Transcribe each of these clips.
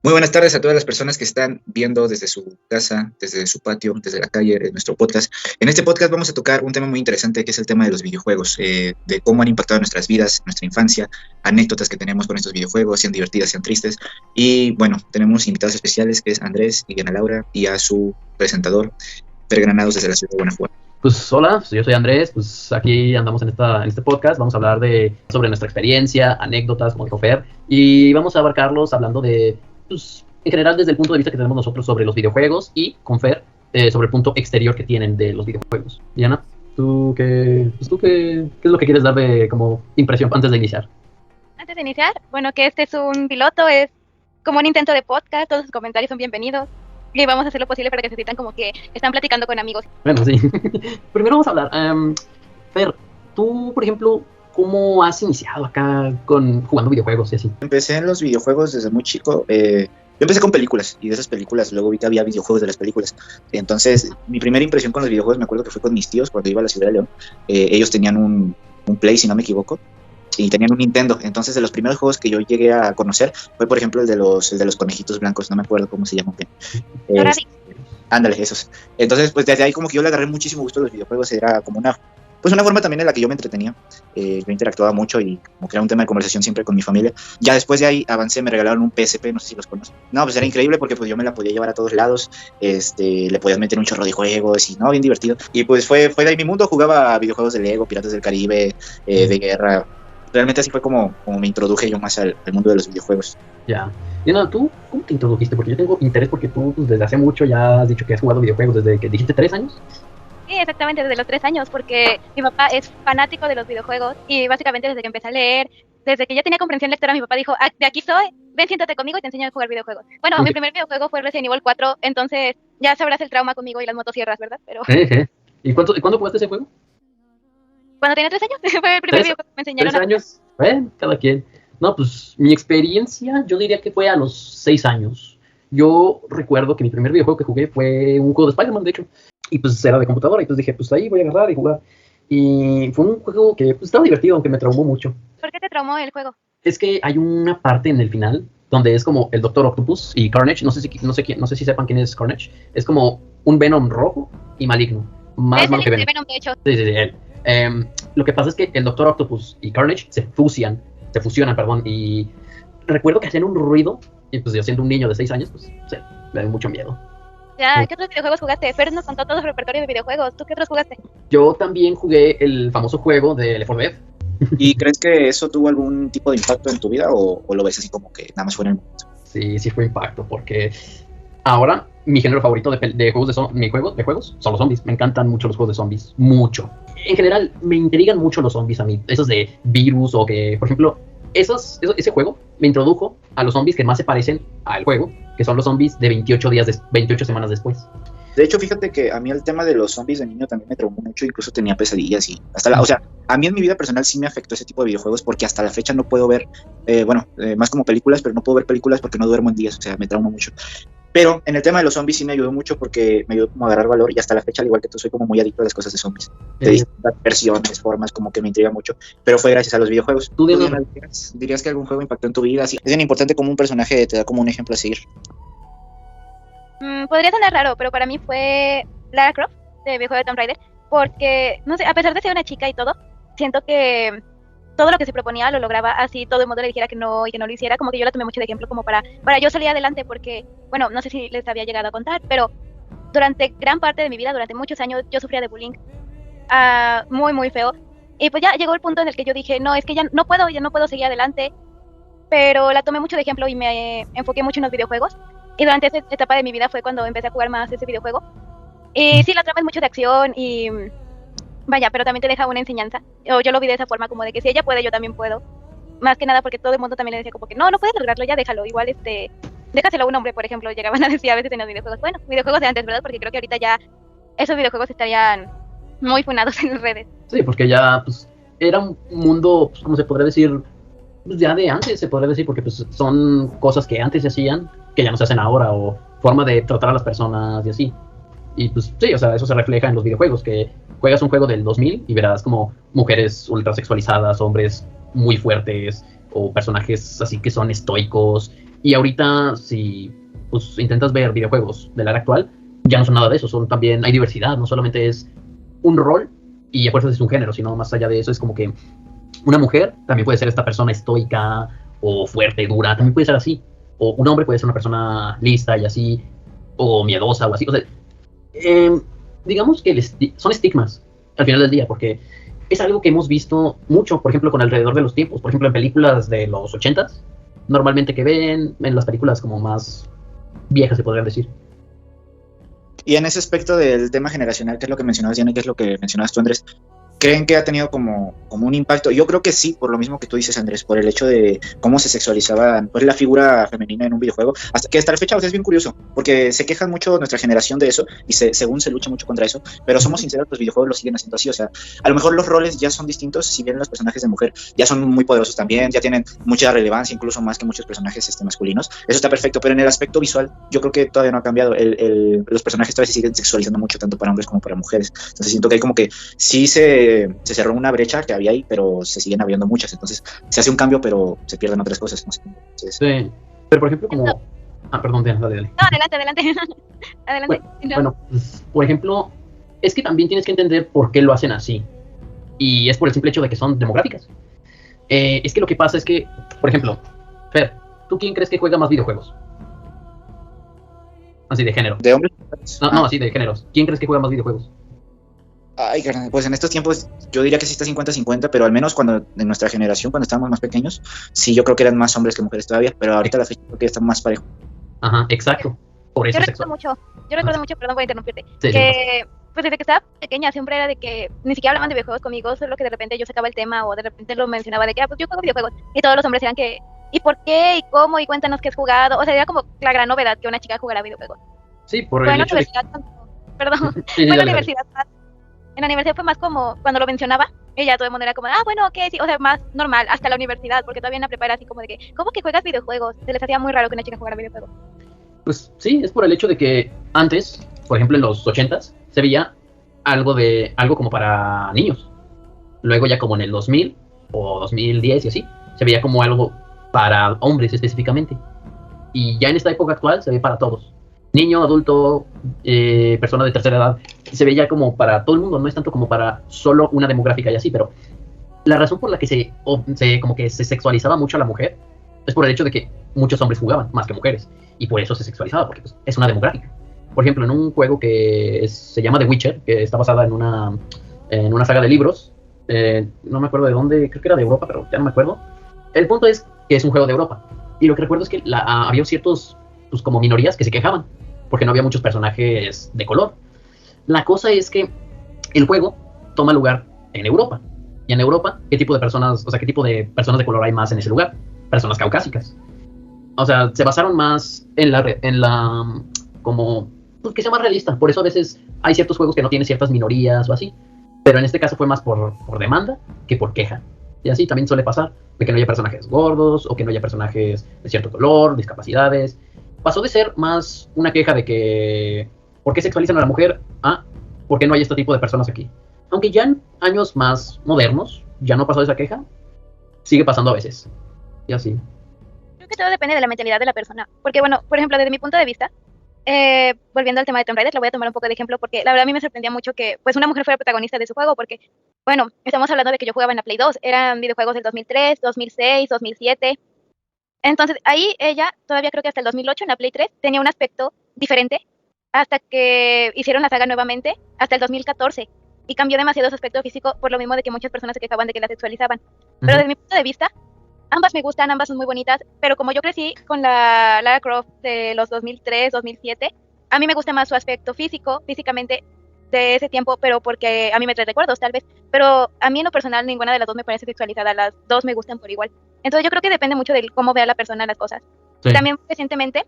Muy buenas tardes a todas las personas que están viendo desde su casa, desde su patio, desde la calle, en nuestro podcast. En este podcast vamos a tocar un tema muy interesante que es el tema de los videojuegos, de cómo han impactado nuestras vidas, nuestra infancia, anécdotas que tenemos con estos videojuegos, sean divertidas, sean tristes. Y bueno, tenemos invitados especiales que es Andrés y Ana Laura y a su presentador, Fer Granados desde la ciudad de Guanajuato. Pues hola, yo soy Andrés, pues aquí andamos en este podcast, vamos a hablar sobre nuestra experiencia, anécdotas, como dijo Fer, y vamos a abarcarlos hablando de, pues, en general desde el punto de vista que tenemos nosotros sobre los videojuegos y con Fer sobre el punto exterior que tienen de los videojuegos. Diana, ¿tú qué es lo que quieres dar de como impresión antes de iniciar? Antes de iniciar, bueno, que este es un piloto, es como un intento de podcast, todos los comentarios son bienvenidos. Y vamos a hacer lo posible para que se sientan como que están platicando con amigos. Bueno, sí. Primero vamos a hablar. Fer, tú, por ejemplo, ¿cómo has iniciado acá jugando videojuegos y así? Empecé en los videojuegos desde muy chico. Yo empecé con películas y de esas películas luego vi que había videojuegos de las películas. Entonces, mi primera impresión con los videojuegos me acuerdo que fue con mis tíos cuando iba a la ciudad de León. Ellos tenían un Play, si no me equivoco, y tenían un Nintendo. Entonces, de los primeros juegos que yo llegué a conocer fue, por ejemplo, el de los conejitos blancos. No me acuerdo cómo se llaman bien. Ándale, esos. Entonces, pues desde ahí como que yo le agarré muchísimo gusto a los videojuegos. Era como una forma también en la que yo me entretenía. Yo interactuaba mucho y como que era un tema de conversación siempre con mi familia. Ya después de ahí avancé, me regalaron un PSP, no sé si los conocen. No, pues era increíble porque pues yo me la podía llevar a todos lados. Le podías meter un chorro de juegos y no, bien divertido. Y pues fue de ahí mi mundo. Jugaba videojuegos de Lego, Piratas del Caribe, de guerra. Realmente así fue como me introduje yo más al mundo de los videojuegos. Ya. Diana, ¿tú cómo te introdujiste? Porque yo tengo interés porque tú pues, desde hace mucho ya has dicho que has jugado videojuegos desde que dijiste 3 años. Sí, exactamente, desde los 3 años, porque mi papá es fanático de los videojuegos y básicamente desde que empecé a leer, desde que ya tenía comprensión lectora, mi papá dijo, de aquí soy, ven, siéntate conmigo y te enseño a jugar videojuegos. Bueno, okay. Mi primer videojuego fue Resident Evil 4, entonces ya sabrás el trauma conmigo y las motosierras, ¿verdad? Pero... ¿Y cuándo jugaste ese juego? Cuando tenía 3 años, fue el primer videojuego que me enseñaron. 3 años, cada quien. No, pues mi experiencia yo diría que fue a los 6 años. Yo recuerdo que mi primer videojuego que jugué fue un juego de Spider-Man, de hecho. Y pues era de computadora, y entonces dije, pues ahí voy a agarrar y jugar. Y fue un juego que pues, estaba divertido, aunque me traumó mucho. ¿Por qué te traumó el juego? Es que hay una parte en el final donde es como el Doctor Octopus y Carnage. No sé si sepan quién es Carnage. Es como un Venom rojo y maligno. Más malo que Venom. Venom, de hecho. Sí, él. Lo que pasa es que el Doctor Octopus y Carnage se fusionan, y recuerdo que hacían un ruido, y pues yo siendo un niño de 6 años, pues sí, me dio mucho miedo. Ya, ¿qué otros videojuegos jugaste? Fer nos contó todo su repertorio de videojuegos. ¿Tú qué otros jugaste? Yo también jugué el famoso juego de Left 4 Dead. ¿Y crees que eso tuvo algún tipo de impacto en tu vida o lo ves así como que nada más fue en el momento? Sí fue impacto, porque ahora mi género favorito de juegos de juegos son los zombies. Me encantan mucho los juegos de zombies, mucho. En general, me intrigan mucho los zombies a mí. Esos de virus o que, por ejemplo, ese juego me introdujo a los zombies que más se parecen al juego, que son los zombies de 28 semanas después. De hecho, fíjate que a mí el tema de los zombies de niño también me traumó mucho, incluso tenía pesadillas y o sea, a mí en mi vida personal sí me afectó ese tipo de videojuegos porque hasta la fecha no puedo ver, más como películas, pero no puedo ver películas porque no duermo en días, o sea, me trauma mucho. Pero en el tema de los zombies sí me ayudó mucho porque me ayudó como a agarrar valor y hasta la fecha, al igual que tú, soy como muy adicto a las cosas de zombies. De distintas versiones, formas, como que me intriga mucho. Pero fue gracias a los videojuegos. ¿Tú dirías que algún juego impactó en tu vida? Sí. Es bien importante como un personaje te da como un ejemplo a seguir. Podría sonar raro, pero para mí fue Lara Croft, de videojuego de Tomb Raider, porque, no sé, a pesar de ser una chica y todo, siento que todo lo que se proponía lo lograba, así todo el mundo le dijera que no y que no lo hiciera, como que yo la tomé mucho de ejemplo como para yo salir adelante, porque, bueno, no sé si les había llegado a contar, pero durante gran parte de mi vida, durante muchos años, yo sufría de bullying muy, muy feo, y pues ya llegó el punto en el que yo dije, no, es que ya no puedo seguir adelante, pero la tomé mucho de ejemplo y me enfoqué mucho en los videojuegos, y durante esa etapa de mi vida fue cuando empecé a jugar más ese videojuego, y sí, la trama es mucho de acción y... Vaya, pero también te deja una enseñanza. Yo lo vi de esa forma, como de que si ella puede, yo también puedo. Más que nada porque todo el mundo también le decía como que no puedes lograrlo, ya déjalo. Igual, déjaselo a un hombre, por ejemplo. Llegaban a decir a veces en los videojuegos. Bueno, videojuegos de antes, ¿verdad? Porque creo que ahorita ya esos videojuegos estarían muy funados en las redes. Sí, porque ya, pues, era un mundo, pues, ¿cómo se podría decir? Pues ya de antes, se podría decir, porque pues son cosas que antes se hacían, que ya no se hacen ahora, o forma de tratar a las personas y así. Y pues sí, o sea, eso se refleja en los videojuegos, que juegas un juego del 2000 y verás como mujeres ultra sexualizadas, hombres muy fuertes, o personajes así que son estoicos, Y ahorita, si pues, intentas ver videojuegos de la era actual, ya no son nada de eso, son también, hay diversidad, no solamente es un rol y a fuerzas es un género, sino más allá de eso es como que una mujer también puede ser esta persona estoica o fuerte, dura, también puede ser así. O un hombre puede ser una persona lista y así, o miedosa o así. O sea, digamos que son estigmas al final del día, porque es algo que hemos visto mucho, por ejemplo, con alrededor de los tiempos. Por ejemplo, en películas de los 80s, normalmente que ven en las películas como más viejas, se podrían decir. Y en ese aspecto del tema generacional, que es lo que mencionabas, Diana, y que es lo que mencionabas tú, Andrés, ¿creen que ha tenido como un impacto? Yo creo que sí, por lo mismo que tú dices, Andrés, por el hecho de cómo se sexualizaba pues, la figura femenina en un videojuego, hasta la fecha o sea, es bien curioso, porque se queja mucho nuestra generación de eso, y según se lucha mucho contra eso, pero somos sinceros, los videojuegos lo siguen haciendo así, o sea, a lo mejor los roles ya son distintos, si bien los personajes de mujer ya son muy poderosos también, ya tienen mucha relevancia, incluso más que muchos personajes masculinos, eso está perfecto, pero en el aspecto visual, yo creo que todavía no ha cambiado, los personajes todavía se siguen sexualizando mucho, tanto para hombres como para mujeres, entonces siento que hay como que sí se cerró una brecha que había ahí, pero se siguen abriendo muchas, entonces se hace un cambio, pero se pierden otras cosas. No sé. Entonces, sí, pero por ejemplo como... perdón, Diana, dale. No, adelante. Adelante. Bueno, pues, por ejemplo, es que también tienes que entender por qué lo hacen así, y es por el simple hecho de que son demográficas. Es que lo que pasa es que, por ejemplo, Fer, ¿tú quién crees que juega más videojuegos? Así de género. ¿De hombres? No, así de géneros. ¿Quién crees que juega más videojuegos? Ay, carnal, pues en estos tiempos yo diría que sí está 50-50, pero al menos cuando en nuestra generación, cuando estábamos más pequeños, sí, yo creo que eran más hombres que mujeres todavía, pero ahorita la fecha creo que ya está más parejo. Ajá, exacto. Por eso yo recuerdo mucho, perdón por interrumpirte, sí, que pues desde que estaba pequeña siempre era de que ni siquiera hablaban de videojuegos conmigo, solo que de repente yo sacaba el tema o de repente lo mencionaba de que pues yo juego videojuegos y todos los hombres eran que ¿y por qué? ¿Y cómo? ¿Y cuéntanos qué has jugado? O sea, era como la gran novedad que una chica jugara videojuegos. Sí, por el hecho de... Perdón, sí, fue en la dale. universidad. En la universidad fue más como, cuando lo mencionaba, ella todo el mundo era como, bueno, ok, sí, o sea, más normal, hasta la universidad, porque todavía en la prepa era así como de que, ¿cómo que juegas videojuegos? Se les hacía muy raro que una chica jugara videojuegos. Pues sí, es por el hecho de que antes, por ejemplo en los 80s, se veía algo como para niños. Luego ya como en el 2000 o 2010 y así, se veía como algo para hombres específicamente. Y ya en esta época actual se ve para todos. Niño, adulto, persona de tercera edad, se ve ya como para todo el mundo, no es tanto como para solo una demográfica y así, pero la razón por la que como que se sexualizaba mucho a la mujer es por el hecho de que muchos hombres jugaban más que mujeres, y por eso se sexualizaba, porque pues, es una demográfica. Por ejemplo, en un juego que se llama The Witcher, que está basada en una saga de libros, no me acuerdo de dónde, creo que era de Europa, pero ya no me acuerdo. El punto es que es un juego de Europa, y lo que recuerdo es que había ciertos, pues como minorías que se quejaban, porque no había muchos personajes de color. La cosa es que el juego toma lugar en Europa, y en Europa, ¿qué tipo de personas de color hay más en ese lugar? Personas caucásicas. O sea, se basaron más en la como, pues que sea más realista. Por eso a veces hay ciertos juegos que no tienen ciertas minorías o así. Pero en este caso fue más por demanda que por queja. Y así también suele pasar, de que no haya personajes gordos, o que no haya personajes de cierto color, discapacidades. Pasó de ser más una queja de que, ¿por qué sexualizan a la mujer? ¿Por qué no hay este tipo de personas aquí? Aunque ya en años más modernos, ya no pasó esa queja, sigue pasando a veces. Y así. Creo que todo depende de la mentalidad de la persona. Porque, bueno, por ejemplo, desde mi punto de vista, volviendo al tema de Tomb Raider, lo voy a tomar un poco de ejemplo porque la verdad a mí me sorprendía mucho que pues una mujer fuera protagonista de su juego porque, bueno, estamos hablando de que yo jugaba en la Play 2, eran videojuegos del 2003, 2006, 2007. Entonces, ahí ella, todavía creo que hasta el 2008 en la Play 3, tenía un aspecto diferente hasta que hicieron la saga nuevamente, hasta el 2014. Y cambió demasiado su aspecto físico por lo mismo de que muchas personas se quejaban de que la sexualizaban. Pero desde mi punto de vista, ambas me gustan, ambas son muy bonitas, pero como yo crecí con la Lara Croft de los 2003, 2007, a mí me gusta más su aspecto físicamente de ese tiempo, pero porque a mí me trae recuerdos tal vez, pero a mí en lo personal ninguna de las dos me parece sexualizada, las dos me gustan por igual. Entonces yo creo que depende mucho de cómo vea la persona las cosas. Sí. También recientemente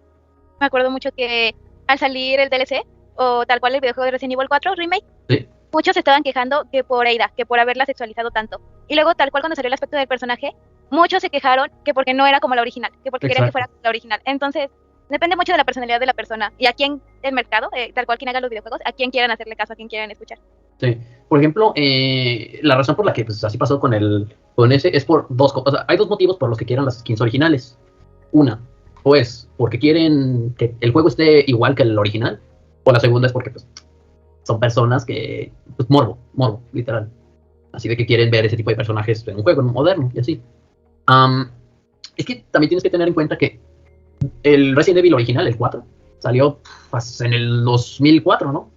me acuerdo mucho que al salir el DLC o tal cual el videojuego de Resident Evil 4 Remake, sí, muchos se estaban quejando que por Ada, que por haberla sexualizado tanto. Y luego tal cual cuando salió el aspecto del personaje, muchos se quejaron que porque no era como la original, que porque querían que fuera la original. Entonces, depende mucho de la personalidad de la persona y a quién el mercado, tal cual quien haga los videojuegos, a quién quieran hacerle caso, a quién quieran escuchar. Sí, por ejemplo, la razón por la que pues, así pasó con ese es por dos cosas. O sea, hay dos motivos por los que quieran las skins originales. Una, o es porque quieren que el juego esté igual que el original, o la segunda es porque pues, son personas que, pues morbo, literal. Así de que quieren ver ese tipo de personajes en un juego moderno y así. Es que también tienes que tener en cuenta que el Resident Evil original, el 4, salió pues, en el 2004, ¿no?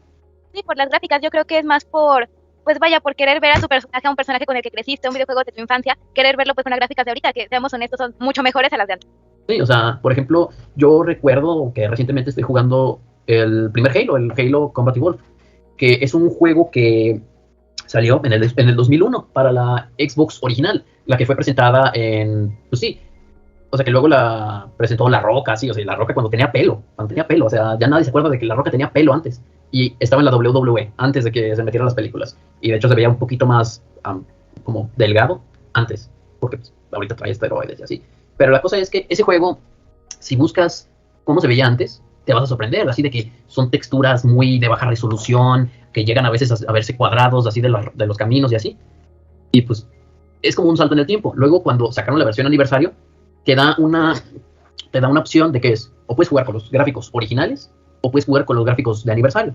Sí, por las gráficas, yo creo que es más por, pues vaya, por querer ver a tu personaje, a un personaje con el que creciste, un videojuego de tu infancia, querer verlo pues con las gráficas de ahorita, que seamos honestos, son mucho mejores a las de antes. Sí, o sea, por ejemplo, yo recuerdo que recientemente estoy jugando el primer Halo, el Halo Combat Evolved, que es un juego que salió en el 2001 para la Xbox original, la que fue presentada en, pues sí, o sea, que luego la presentó La Roca, sí, o sea, La Roca cuando tenía pelo, o sea, ya nadie se acuerda de que La Roca tenía pelo antes, y estaba en la WWE antes de que se metieran las películas, y de hecho se veía un poquito más como delgado antes, porque pues, ahorita trae esteroides y así. Pero la cosa es que ese juego, si buscas cómo se veía antes, te vas a sorprender, así de que son texturas muy de baja resolución, que llegan a veces a verse cuadrados así de los caminos y así. Y pues es como un salto en el tiempo. Luego cuando sacaron la versión aniversario, te da una opción de que es, o puedes jugar con los gráficos originales, o puedes jugar con los gráficos de aniversario,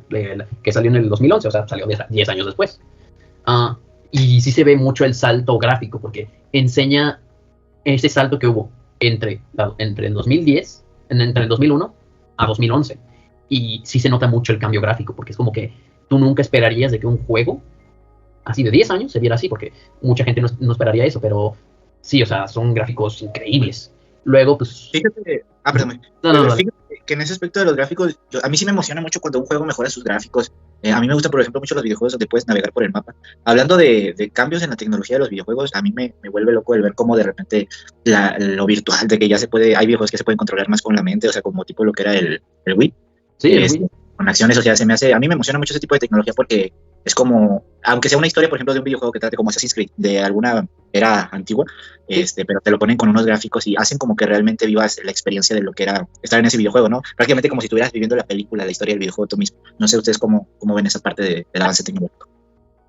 que salió en el 2011, o sea, salió 10 años después. Y sí se ve mucho el salto gráfico, porque enseña ese salto que hubo entre el 2010, entre el 2001 a 2011. Y sí se nota mucho el cambio gráfico, porque es como que tú nunca esperarías de que un juego así de 10 años se viera así, porque mucha gente no esperaría eso, pero sí, o sea, son gráficos increíbles. Luego, pues... Fíjate, perdón. No. Fíjate que en ese aspecto de los gráficos, a mí sí me emociona mucho cuando un juego mejora sus gráficos. A mí me gustan, por ejemplo, mucho los videojuegos donde puedes navegar por el mapa. Hablando de cambios en la tecnología de los videojuegos, a mí me vuelve loco el ver cómo de repente lo virtual, de que ya hay videojuegos que se pueden controlar más con la mente, o sea, como tipo lo que era el Wii. Sí, el Wii. Con acciones, o sea, a mí me emociona mucho ese tipo de tecnología porque es como, aunque sea una historia, por ejemplo, de un videojuego que trate como Assassin's Creed, de alguna era antigua, pero te lo ponen con unos gráficos y hacen como que realmente vivas la experiencia de lo que era estar en ese videojuego, ¿no? Prácticamente como si estuvieras viviendo la película, la historia del videojuego tú mismo. No sé ustedes cómo ven esa parte del avance tecnológico.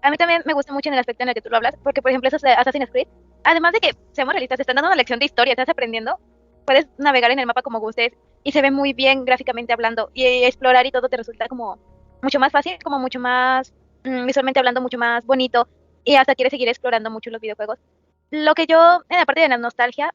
A mí también me gusta mucho en el aspecto en el que tú lo hablas, porque por ejemplo esos de Assassin's Creed, además de que seamos realistas, te están dando una lección de historia, estás aprendiendo, puedes navegar en el mapa como gustes y se ve muy bien gráficamente hablando y explorar y todo te resulta como mucho más fácil, como mucho más visualmente hablando, mucho más bonito y hasta quieres seguir explorando mucho los videojuegos. Lo que yo, en la parte de la nostalgia,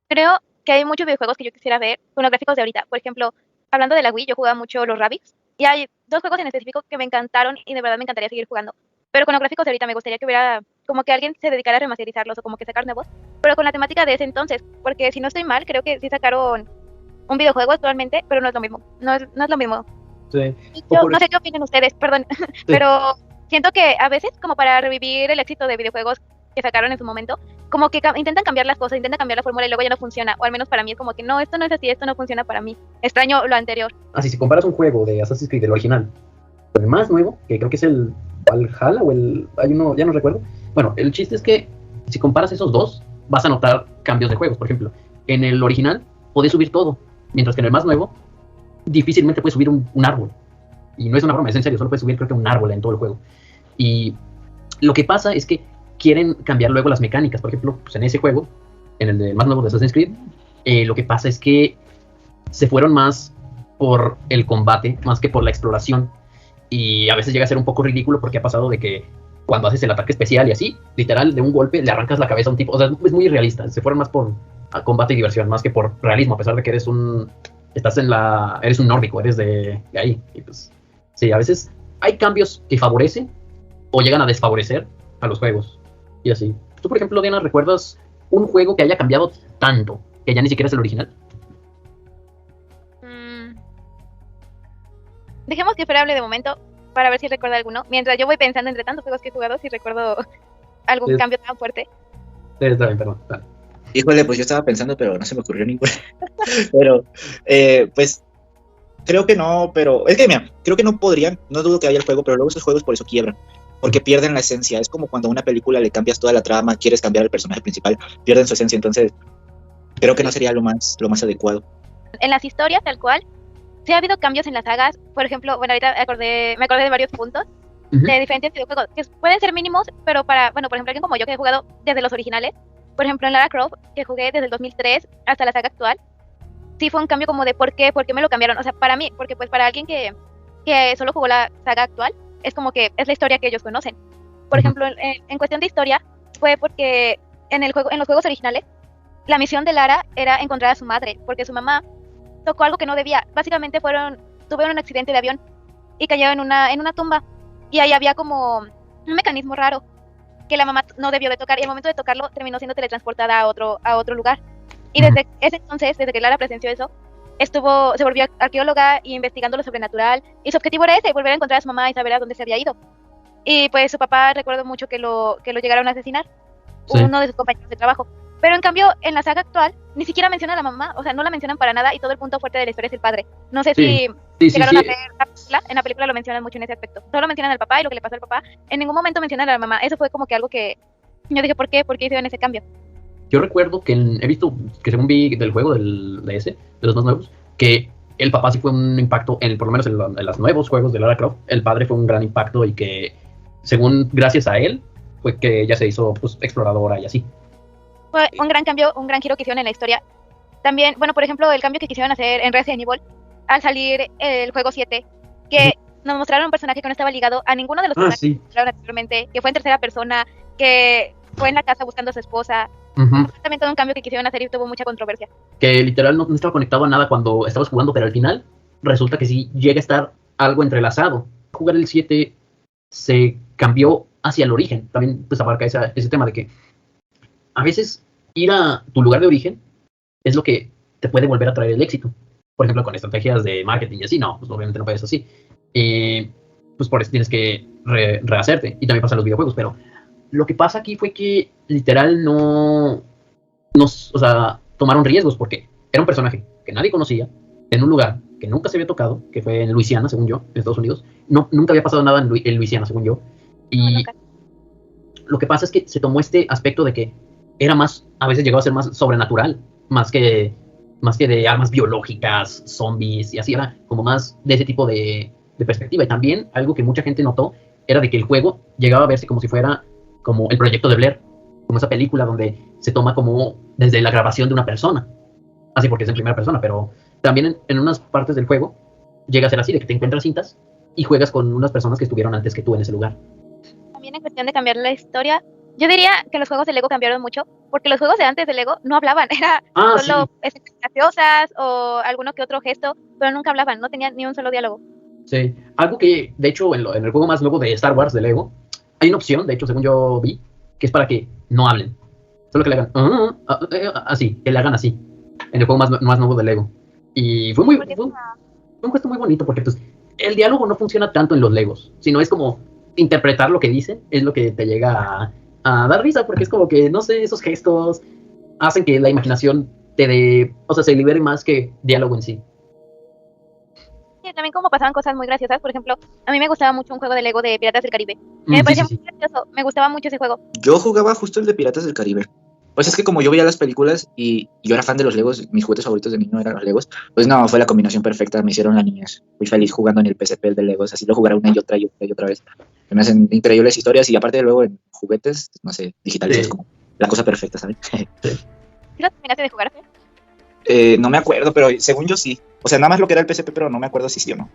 creo que hay muchos videojuegos que yo quisiera ver con los gráficos de ahorita. Por ejemplo, hablando de la Wii, yo jugaba mucho los Rabbids y hay 2 juegos en específico que me encantaron y de verdad me encantaría seguir jugando. Pero con los gráficos de ahorita me gustaría que hubiera como que alguien se dedicara a remasterizarlos o como que sacar nuevos, pero con la temática de ese entonces, porque si no estoy mal, creo que sí sacaron un videojuego actualmente, pero no es lo mismo, no es lo mismo. Sí. Yo no sé qué opinan ustedes, perdón, sí. Pero siento que a veces como para revivir el éxito de videojuegos que sacaron en su momento, como que intentan cambiar las cosas, intentan cambiar la fórmula y luego ya no funciona, o al menos para mí es como que no, esto no es así, esto no funciona para mí, extraño lo anterior. Así, si comparas un juego de Assassin's Creed, el original, con el más nuevo, que creo que es el Valhalla o hay uno, ya no recuerdo. Bueno, el chiste es que si comparas esos dos, vas a notar cambios de juegos. Por ejemplo, en el original podés subir todo, mientras que en el más nuevo difícilmente puedes subir un árbol. Y no es una broma, es en serio, solo puedes subir creo que un árbol en todo el juego. Y lo que pasa es que quieren cambiar luego las mecánicas. Por ejemplo, pues en ese juego, en el de más nuevo de Assassin's Creed, lo que pasa es que se fueron más por el combate, más que por la exploración. Y a veces llega a ser un poco ridículo porque ha pasado de que cuando haces el ataque especial y así, literal, de un golpe le arrancas la cabeza a un tipo. O sea, es muy irrealista. Se fueron más por combate y diversión, más que por realismo, a pesar de que eres un nórdico, eres de ahí. Y pues, sí, a veces hay cambios que favorecen o llegan a desfavorecer a los juegos. Y así. Tú, por ejemplo, Diana, ¿recuerdas un juego que haya cambiado tanto que ya ni siquiera es el original? Dejemos que Fer hable de momento para ver si recuerda alguno. Mientras yo voy pensando entre tantos juegos que he jugado, si recuerdo algún cambio tan fuerte. Está bien, perdón. Híjole, pues yo estaba pensando, pero no se me ocurrió ninguno. Pero, pues, creo que no, pero... Es que, mira, creo que no podrían, no dudo que haya el juego, pero luego esos juegos por eso quiebran. Porque pierden la esencia. Es como cuando a una película le cambias toda la trama, quieres cambiar el personaje principal, pierden su esencia. Entonces, creo que no sería lo más adecuado. En las historias, tal cual, sí ha habido cambios en las sagas. Por ejemplo, bueno, ahorita me acordé de varios puntos de diferentes videojuegos que pueden ser mínimos, pero para, bueno, por ejemplo, alguien como yo que he jugado desde los originales, por ejemplo, en Lara Croft, que jugué desde el 2003 hasta la saga actual, sí fue un cambio como de por qué me lo cambiaron. O sea, para mí, porque pues para alguien que solo jugó la saga actual, es como que es la historia que ellos conocen. Por ejemplo, en cuestión de historia, fue porque en los juegos originales, la misión de Lara era encontrar a su madre, porque su mamá tocó algo que no debía. Básicamente tuvieron un accidente de avión y cayeron en una tumba. Y ahí había como un mecanismo raro que la mamá no debió de tocar, y al momento de tocarlo terminó siendo teletransportada a otro lugar. Y desde ese entonces, desde que Lara presenció eso, se volvió arqueóloga y investigando lo sobrenatural, y su objetivo era ese, volver a encontrar a su mamá y saber a dónde se había ido. Y pues su papá, recuerdo mucho que lo llegaron a asesinar, uno de sus compañeros de trabajo. Pero en cambio, en la saga actual, ni siquiera menciona a la mamá, o sea, no la mencionan para nada, y todo el punto fuerte de la historia es el padre. No sé si llegaron a ver la película, en la película lo mencionan mucho en ese aspecto. Solo mencionan al papá y lo que le pasó al papá, en ningún momento mencionan a la mamá. Eso fue como que algo que yo dije, ¿por qué? ¿Por qué hicieron ese cambio? Yo recuerdo que he visto, que según vi del juego de los más nuevos, que el papá sí fue un impacto, por lo menos en los nuevos juegos de Lara Croft, el padre fue un gran impacto, y que, según gracias a él, fue que ella se hizo pues exploradora y así. Fue un gran cambio, un gran giro que hicieron en la historia. También, bueno, por ejemplo, el cambio que quisieron hacer en Resident Evil, al salir el juego 7, que nos mostraron un personaje que no estaba ligado a ninguno de los personajes que mostraron anteriormente, que fue en tercera persona, que fue en la casa buscando a su esposa. También todo un cambio que quisieron hacer y tuvo mucha controversia. Que literal no estaba conectado a nada cuando estabas jugando, pero al final resulta que sí llega a estar algo entrelazado. Jugar el 7 se cambió hacia el origen. También pues abarca ese tema de que a veces ir a tu lugar de origen es lo que te puede volver a traer el éxito. Por ejemplo, con estrategias de marketing y así, no, pues obviamente no puedes así. Pues por eso tienes que rehacerte. Y también pasa en los videojuegos, pero lo que pasa aquí fue que literal o sea, tomaron riesgos, porque era un personaje que nadie conocía, en un lugar que nunca se había tocado, que fue en Luisiana, según yo, en Estados Unidos. Nunca había pasado nada en Luisiana, según yo. Y lo que pasa es que se tomó este aspecto de que era más, a veces llegaba a ser más sobrenatural, más que de armas biológicas, zombies, y así era como más de ese tipo de perspectiva. Y también algo que mucha gente notó era de que el juego llegaba a verse como si fuera como el proyecto de Blair, como esa película donde se toma como desde la grabación de una persona, así porque es en primera persona, pero también en unas partes del juego llega a ser así, de que te encuentras cintas y juegas con unas personas que estuvieron antes que tú en ese lugar. También en cuestión de cambiar la historia, yo diría que los juegos de Lego cambiaron mucho, porque los juegos de antes de Lego no hablaban, era solo escenas graciosas o alguno que otro gesto, pero nunca hablaban, no tenían ni un solo diálogo. Sí, algo que de hecho en el juego más nuevo de Star Wars de Lego hay una opción, de hecho según yo vi, que es para que no hablen, solo que le hagan así, que le hagan así en el juego más nuevo de Lego. Y fue un gesto muy bonito, porque pues el diálogo no funciona tanto en los Legos, sino es como interpretar lo que dicen, es lo que te llega a dar risa, porque es como que, no sé, esos gestos hacen que la imaginación se libere más que diálogo en sí. Sí, también como pasaban cosas muy graciosas, por ejemplo, a mí me gustaba mucho un juego de Lego de Piratas del Caribe. Me parecía muy gracioso, me gustaba mucho ese juego. Yo jugaba justo el de Piratas del Caribe. Pues es que como yo veía las películas y yo era fan de los Legos, mis juguetes favoritos de niño eran los Legos, pues no, fue la combinación perfecta, me hicieron la niñez. Fui feliz jugando en el PSP de Legos, así lo jugaré una y otra vez. Me hacen increíbles historias, y aparte luego en juguetes, no sé, digitales, es como la cosa perfecta, ¿sabes? ¿Sí lo terminaste de jugar? No me acuerdo, pero según yo sí. O sea, nada más lo que era el PSP, pero no me acuerdo si sí o no.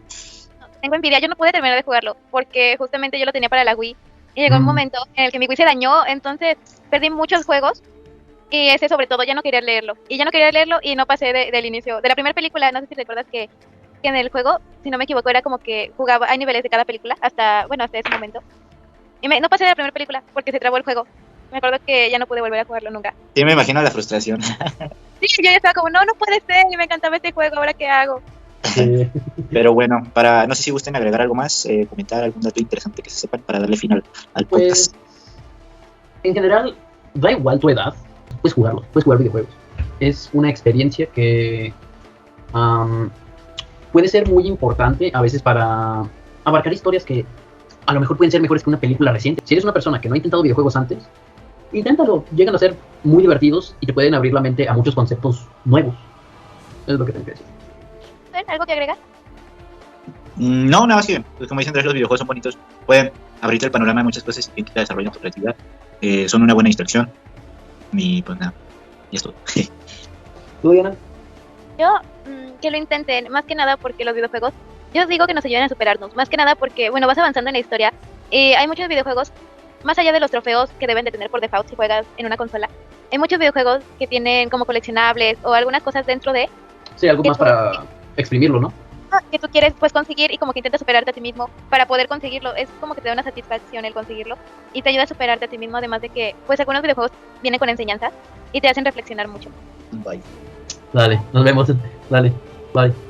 Tengo envidia, yo no pude terminar de jugarlo, porque justamente yo lo tenía para la Wii, y llegó un momento en el que mi Wii se dañó, entonces perdí muchos juegos, y ese sobre todo ya no quería leerlo, y no pasé del inicio, de la primera película. No sé si recuerdas que en el juego, si no me equivoco, era como que jugaba, hay niveles de cada película, hasta ese momento, y no pasé de la primera película, porque se trabó el juego. Me acuerdo que ya no pude volver a jugarlo nunca. Sí, me imagino la frustración. Sí, yo ya estaba como, no puede ser, y me encantaba este juego, ¿ahora qué hago? Sí. Pero bueno, no sé si gusten agregar algo más, comentar algún dato interesante que se sepan para darle final al podcast. Pues, en general, da igual tu edad, puedes jugar videojuegos. Es una experiencia que puede ser muy importante a veces para abarcar historias que a lo mejor pueden ser mejores que una película reciente. Si eres una persona que no ha intentado videojuegos antes, inténtalo, llegan a ser muy divertidos y te pueden abrir la mente a muchos conceptos nuevos. Eso es lo que tengo que decir. ¿Algo que agregar? No, nada más que, pues, como dicen, los videojuegos son bonitos, pueden abrirte el panorama de muchas cosas y que desarrollan tu creatividad, son una buena distracción, y pues nada, y esto. ¿Tú, Diana? Yo que lo intenten, más que nada porque los videojuegos, yo os digo que nos ayudan a superarnos, más que nada porque, bueno, vas avanzando en la historia. Hay muchos videojuegos, más allá de los trofeos que deben de tener por default si juegas en una consola, hay muchos videojuegos que tienen como coleccionables o algunas cosas dentro de Sí, algo que más tú, para exprimirlo, ¿no? que tú quieres pues conseguir y como que intentas superarte a ti mismo para poder conseguirlo. Es como que te da una satisfacción el conseguirlo y te ayuda a superarte a ti mismo, además de que pues algunos videojuegos vienen con enseñanzas y te hacen reflexionar mucho. Bye. Dale, nos vemos. Dale, bye.